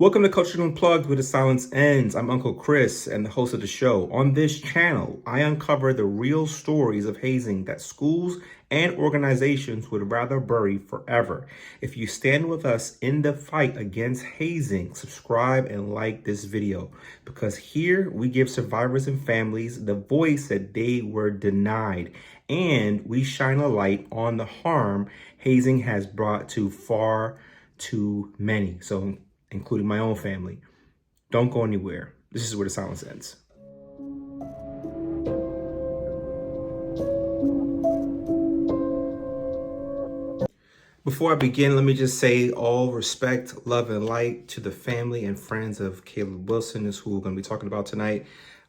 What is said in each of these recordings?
Welcome to Culture Unplugged, where the silence ends. I'm Uncle Chris and the host of the show. On this channel, I uncover the real stories of hazing that schools and organizations would rather bury forever. If you stand with us in the fight against hazing, subscribe and like this video, because here we give survivors and families the voice that they were denied, and we shine a light on the harm hazing has brought to far too many. So including my own family. Don't go anywhere. This is where the silence ends. Before I begin, let me just say all respect, love, and light to the family and friends of Caleb Wilson, is who we're going to be talking about tonight.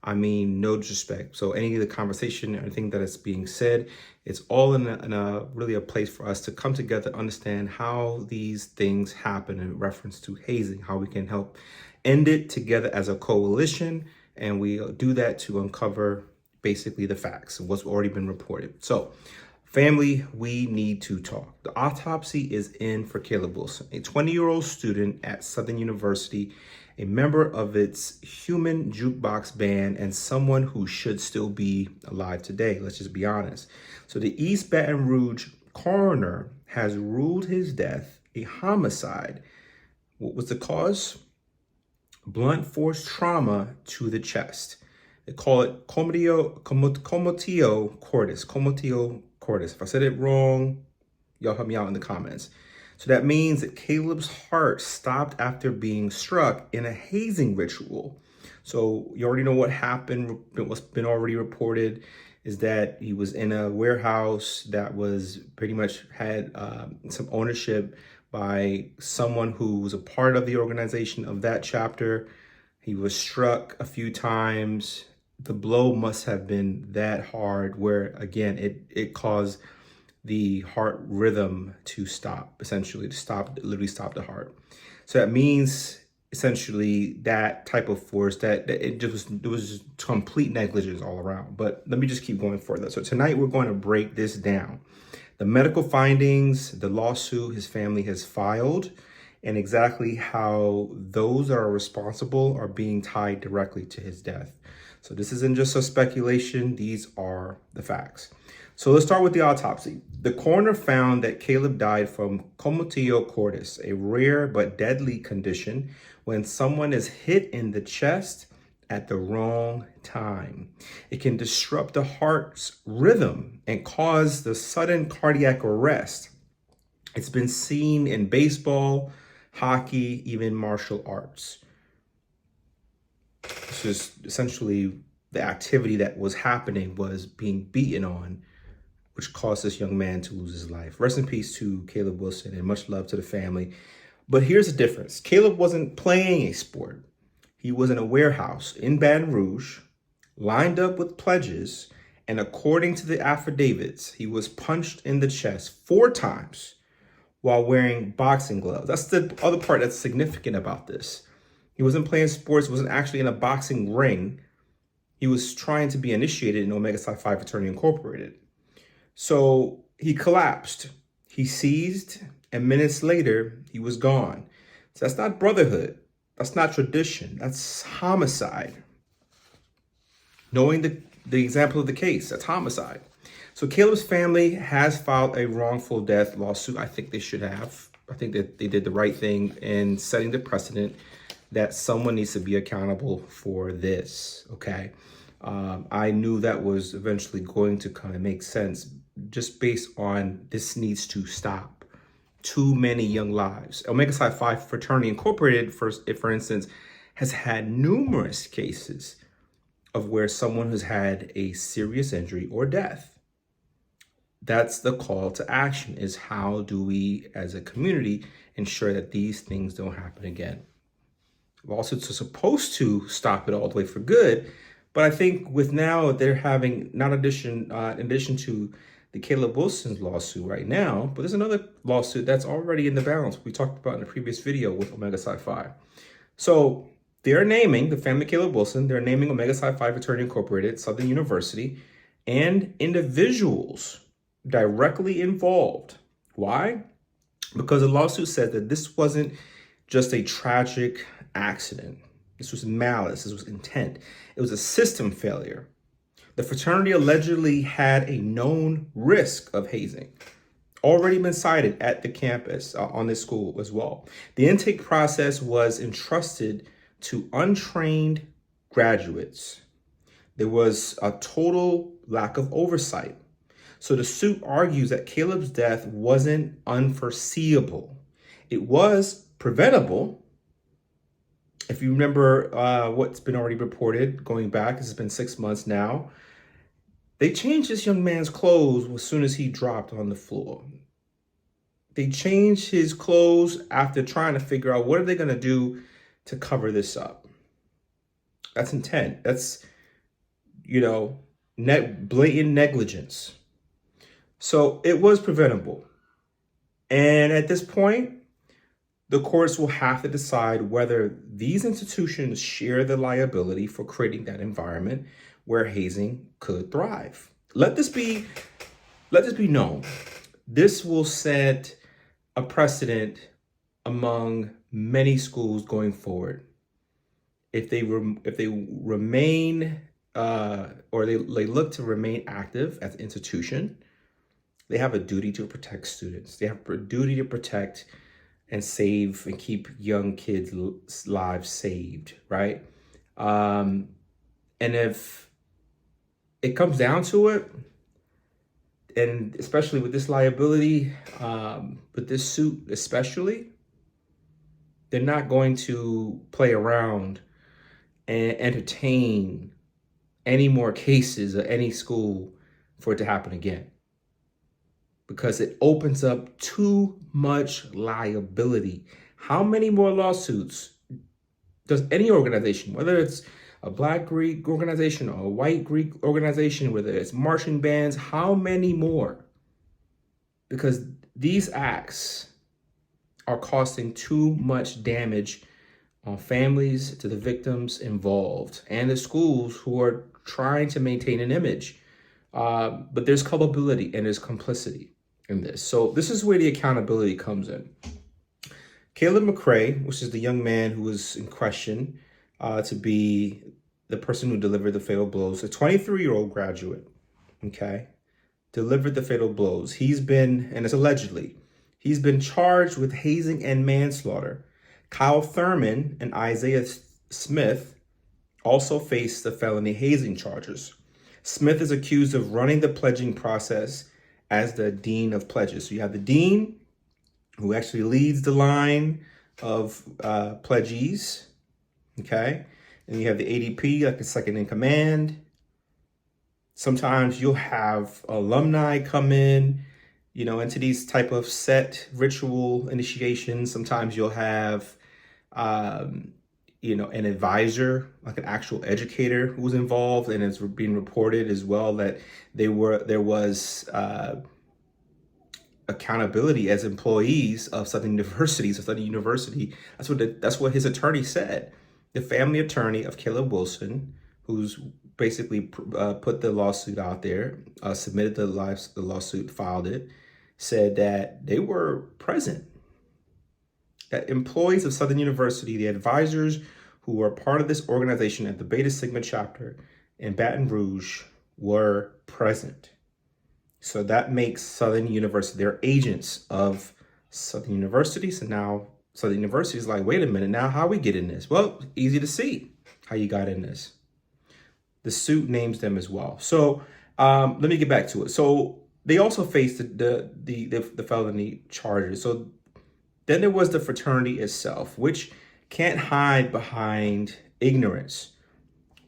I mean, no disrespect. So any of the conversation or anything that is being said, it's all in a really a place for us to come together, understand how these things happen in reference to hazing, how we can help end it together as a coalition. And we do that to uncover basically the facts and what's already been reported. So family, we need to talk. The autopsy is in for Caleb Wilson, a 20-year-old student at Southern University, a member of its Human Jukebox band, and someone who should still be alive today. Let's just be honest. So the East Baton Rouge coroner has ruled his death a homicide. What was the cause? Blunt force trauma to the chest. They call it comotio cordis. Comotio cordis. If I said it wrong, y'all help me out in the comments. So that means that Caleb's heart stopped after being struck in a hazing ritual. So you already know what happened. What's been already reported is that he was in a warehouse that was pretty much had some ownership by someone who was a part of the organization of that chapter. He was struck a few times. The blow must have been that hard where, again, it caused the heart rhythm to stop, essentially, literally stop the heart. So that means essentially that type of force that it was complete negligence all around. But let me just keep going further. So tonight we're going to break this down. The medical findings, the lawsuit his family has filed, and exactly how those that are responsible are being tied directly to his death. So this isn't just a speculation, these are the facts. So let's start with the autopsy. The coroner found that Caleb died from comotio cordis, a rare but deadly condition when someone is hit in the chest at the wrong time. It can disrupt the heart's rhythm and cause the sudden cardiac arrest. It's been seen in baseball, hockey, even martial arts. This is essentially the activity that was happening was being beaten on, which caused this young man to lose his life. Rest in peace to Caleb Wilson and much love to the family. But here's the difference. Caleb wasn't playing a sport. He was in a warehouse in Baton Rouge, lined up with pledges, and according to the affidavits, he was punched in the chest 4 times while wearing boxing gloves. That's the other part that's significant about this. He wasn't playing sports, wasn't actually in a boxing ring. He was trying to be initiated in Omega Psi Phi Fraternity Incorporated. So he collapsed, he seized, and minutes later, he was gone. So that's not brotherhood. That's not tradition. That's homicide. Knowing the example of the case, that's homicide. So Caleb's family has filed a wrongful death lawsuit. I think they should have. I think that they did the right thing in setting the precedent that someone needs to be accountable for this, okay? I knew that was eventually going to kind of make sense just based on this needs to stop. Too many young lives. Omega Psi Phi Fraternity Incorporated, for instance, has had numerous cases of where someone has had a serious injury or death. That's the call to action, is how do we as a community ensure that these things don't happen again? Lawsuits are supposed to stop it all the way for good, but I think with now they're having, not in addition to the Caleb Wilson's lawsuit right now, but there's another lawsuit that's already in the balance we talked about in the previous video with Omega Psi Phi. So they're naming, the family Caleb Wilson, they're naming Omega Psi Phi Fraternity Incorporated, Southern University, and individuals directly involved. Why? Because the lawsuit said that this wasn't just a tragic accident. This was malice. This was intent. It was a system failure. The fraternity allegedly had a known risk of hazing, already been cited at the campus on this school as well. The intake process was entrusted to untrained graduates. There was a total lack of oversight. So the suit argues that Caleb's death wasn't unforeseeable. It was preventable. If you remember what's been already reported going back, it's been 6 months now. They changed this young man's clothes as soon as he dropped on the floor. They changed his clothes after trying to figure out what are they going to do to cover this up. That's intent. That's, blatant negligence. So it was preventable. And at this point, the courts will have to decide whether these institutions share the liability for creating that environment where hazing could thrive. Let this be known. This will set a precedent among many schools going forward. If they remain or they look to remain active as an institution, they have a duty to protect students. They have a duty to protect and save and keep young kids' lives saved, right? And if it comes down to it, and especially with this liability, with this suit especially, they're not going to play around and entertain any more cases at any school for it to happen again. Because it opens up too much liability. How many more lawsuits does any organization, whether it's a Black Greek organization or a white Greek organization, whether it's marching bands, how many more? Because these acts are costing too much damage on families, to the victims involved, and the schools who are trying to maintain an image. But there's culpability and there's complicity in this. So this is where the accountability comes in. Caleb McCray, which is the young man who was in question to be the person who delivered the fatal blows, a 23-year-old graduate, okay, delivered the fatal blows. He's been, and it's allegedly, he's been charged with hazing and manslaughter. Kyle Thurman and Isaiah Smith also face the felony hazing charges. Smith is accused of running the pledging process as the dean of pledges. So you have the dean, who actually leads the line of pledgees, okay? And you have the ADP, like the second in command. Sometimes you'll have alumni come in, into these type of set ritual initiations. Sometimes you'll have, an advisor, like an actual educator who's involved, and it's being reported as well that there was accountability as employees of Southern University. So Southern University, that's what his attorney said. The family attorney of Caleb Wilson, who's basically put the lawsuit out there, submitted the lawsuit, filed it, said that they were present. That employees of Southern University, the advisors who were part of this organization at the Beta Sigma chapter in Baton Rouge, were present. So that makes Southern University, they're agents of Southern University. So now Southern University is like, wait a minute, now how we get in this? Well, easy to see how you got in this. The suit names them as well. So let me get back to it. So they also faced the felony charges. So then there was the fraternity itself, which can't hide behind ignorance.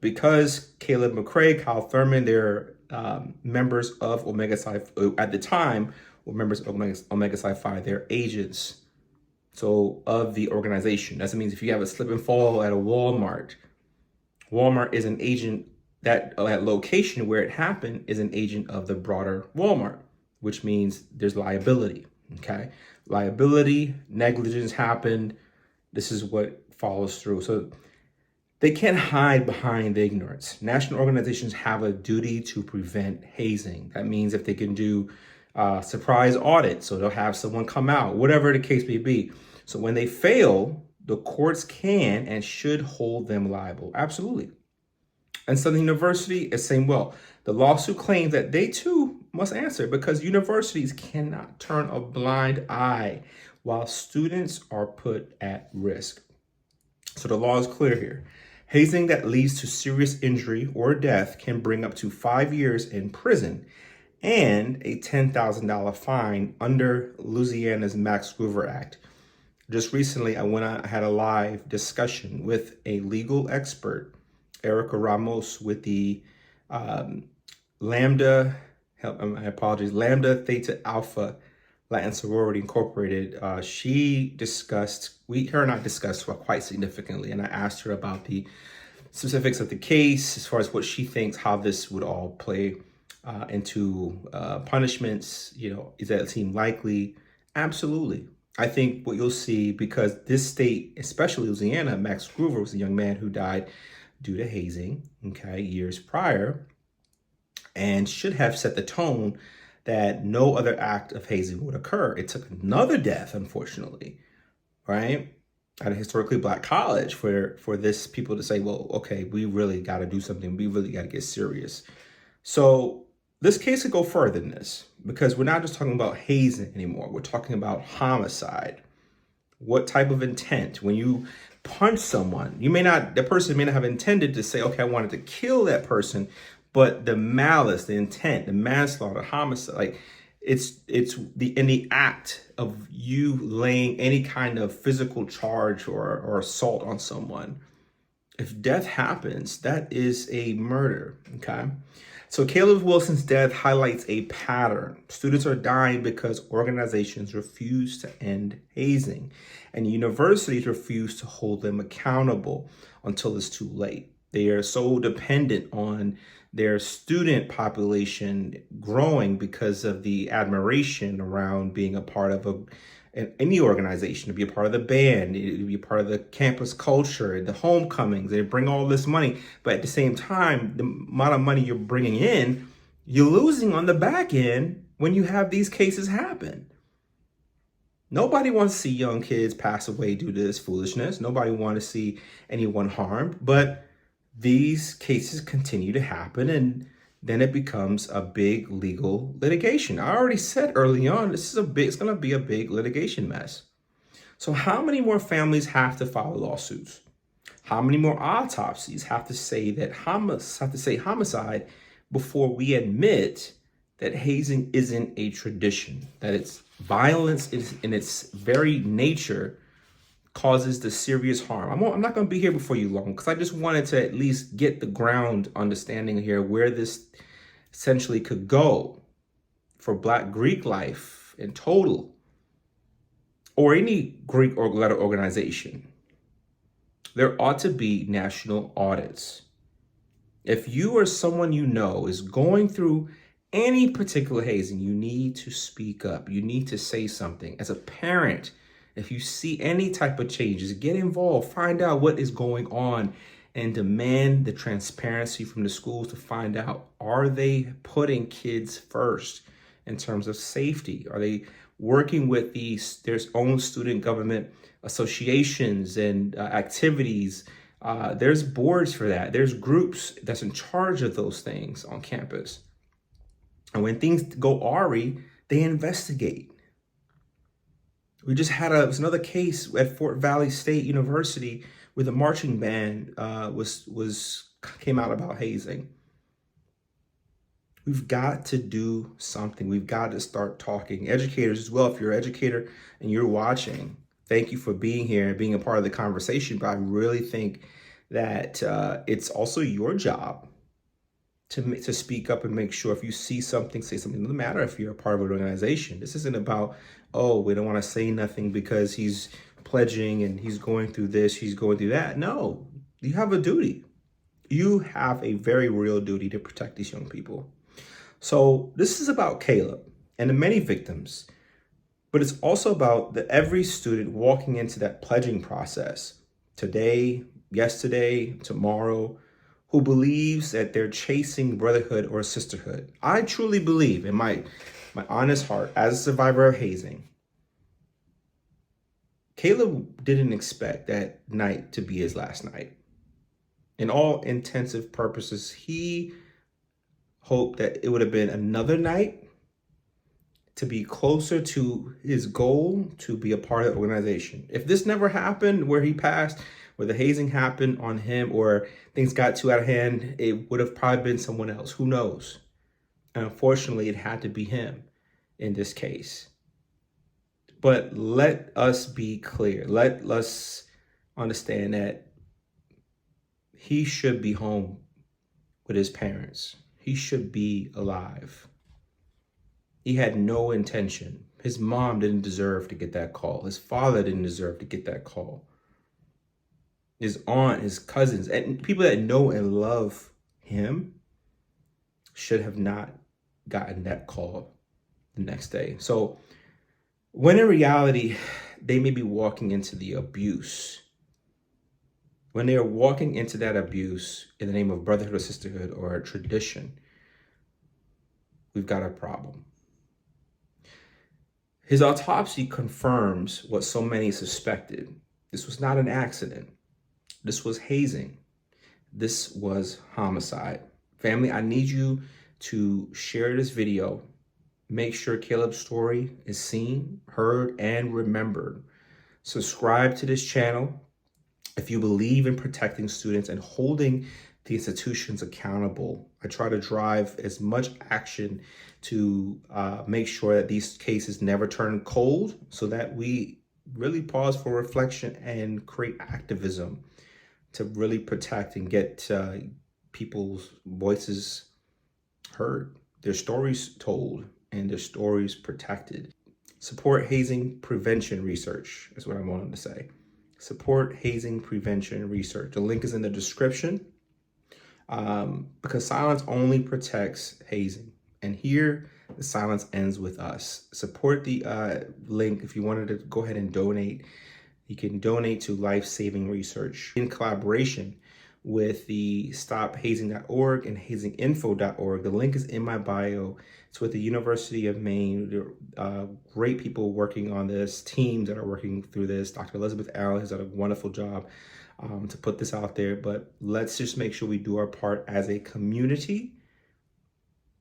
Because Caleb McCray, Kyle Thurman, they're members of Omega Psi Phi, at the time, were members of Omega Psi Phi, they're agents, so of the organization. That means if you have a slip and fall at a Walmart is an agent, that location where it happened is an agent of the broader Walmart, which means there's liability, okay? Liability, negligence happened. This is what follows through. So they can't hide behind the ignorance. National organizations have a duty to prevent hazing. That means if they can do surprise audits, so they'll have someone come out, whatever the case may be. So when they fail the courts can and should hold them liable. Absolutely. And Southern University is saying, well, the lawsuit claims that they too must answer because universities cannot turn a blind eye while students are put at risk. So the law is clear here. Hazing that leads to serious injury or death can bring up to 5 years in prison and a $10,000 fine under Louisiana's Max Gruver Act. Just recently, I had a live discussion with a legal expert, Erica Ramos, with the Lambda Theta Alpha Latin Sorority Incorporated. She discussed, her and I discussed quite significantly, and I asked her about the specifics of the case, as far as what she thinks, how this would all play into punishments. Is that seem likely? Absolutely. I think what you'll see, because this state, especially Louisiana, Max Gruver was a young man who died due to hazing, years prior, and should have set the tone that no other act of hazing would occur. It took another death, unfortunately, right, at a historically Black college for this people to say, well, okay, we really got to do something. We really got to get serious. So this case could go further than this, because we're not just talking about hazing anymore. We're talking about homicide. What type of intent? When you punch someone, the person may not have intended to say, okay, I wanted to kill that person, but the malice, the intent, the manslaughter, homicide, like it's in the act of you laying any kind of physical charge or assault on someone. If death happens, that is a murder, okay? So Caleb Wilson's death highlights a pattern. Students are dying because organizations refuse to end hazing, and universities refuse to hold them accountable until it's too late. They are so dependent on their student population growing because of the admiration around being a part of any organization, to be a part of the band, to be a part of the campus culture, the homecomings. They bring all this money, but at the same time, the amount of money you're bringing in, you're losing on the back end when you have these cases happen. Nobody wants to see young kids pass away due to this foolishness. Nobody wants to see anyone harmed, but these cases continue to happen, and then it becomes a big legal litigation. I already said early on, it's going to be a big litigation mess. So how many more families have to file lawsuits? How many more autopsies have to say homicide before we admit that hazing isn't a tradition, that it's violence in its very nature causes the serious harm? I'm not going to be here before you long, because I just wanted to at least get the ground understanding here where this essentially could go for Black Greek life in total, or any Greek or letter organization. There ought to be national audits. If you or someone you know is going through any particular hazing, you need to speak up. You need to say something. As a parent, if you see any type of changes, get involved, find out what is going on, and demand the transparency from the schools to find out, are they putting kids first in terms of safety? Are they working with their own student government associations and activities? There's boards for that. There's groups that's in charge of those things on campus. And when things go awry, they investigate. We just had it was another case at Fort Valley State University where the marching band came out about hazing. We've got to do something. We've got to start talking. Educators as well. If you're an educator and you're watching, thank you for being here and being a part of the conversation. But I really think that it's also your job to speak up and make sure if you see something, say something. It doesn't matter if you're a part of an organization. This isn't about, oh, we don't want to say nothing because he's pledging and he's going through this, he's going through that. No, you have a duty. You have a very real duty to protect these young people. So this is about Caleb and the many victims, but it's also about every student walking into that pledging process today, yesterday, tomorrow, who believes that they're chasing brotherhood or sisterhood. I truly believe, in my honest heart, as a survivor of hazing, Caleb didn't expect that night to be his last night. In all intensive purposes, he hoped that it would have been another night to be closer to his goal, to be a part of the organization. If this never happened, where he passed, where the hazing happened on him, or things got too out of hand, it would have probably been someone else. Who knows? And unfortunately, it had to be him in this case. But let us be clear. Let us understand that he should be home with his parents. He should be alive. He had no intention. His mom didn't deserve to get that call. His father didn't deserve to get that call. His aunt, his cousins, and people that know and love him should have not gotten that call the next day. So when in reality, they may be walking into the abuse. When they are walking into that abuse in the name of brotherhood or sisterhood or a tradition, we've got a problem. His autopsy confirms what so many suspected. This was not an accident. This was hazing. This was homicide. Family, I need you to share this video. Make sure Caleb's story is seen, heard, and remembered. Subscribe to this channel if you believe in protecting students and holding the institutions accountable. I try to drive as much action to make sure that these cases never turn cold, so that we really pause for reflection and create activism to really protect and get people's voices heard, their stories told, and their stories protected. Support hazing prevention research is what I wanted to say. Support hazing prevention research. The link is in the description, because silence only protects hazing. And here, the silence ends with us. Support the link if you wanted to go ahead and donate. You can donate to life-saving research in collaboration with the stophazing.org and hazinginfo.org. The link is in my bio. It's with the University of Maine. There are great people working on this, teams that are working through this. Dr. Elizabeth Allen has done a wonderful job to put this out there. But let's just make sure we do our part as a community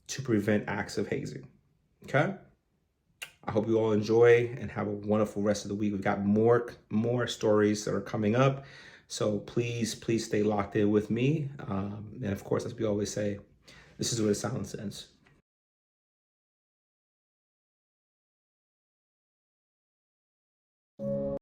to prevent acts of hazing, okay? I hope you all enjoy and have a wonderful rest of the week. We've got more stories that are coming up. So please stay locked in with me. And of course, as we always say, this is where the silence ends.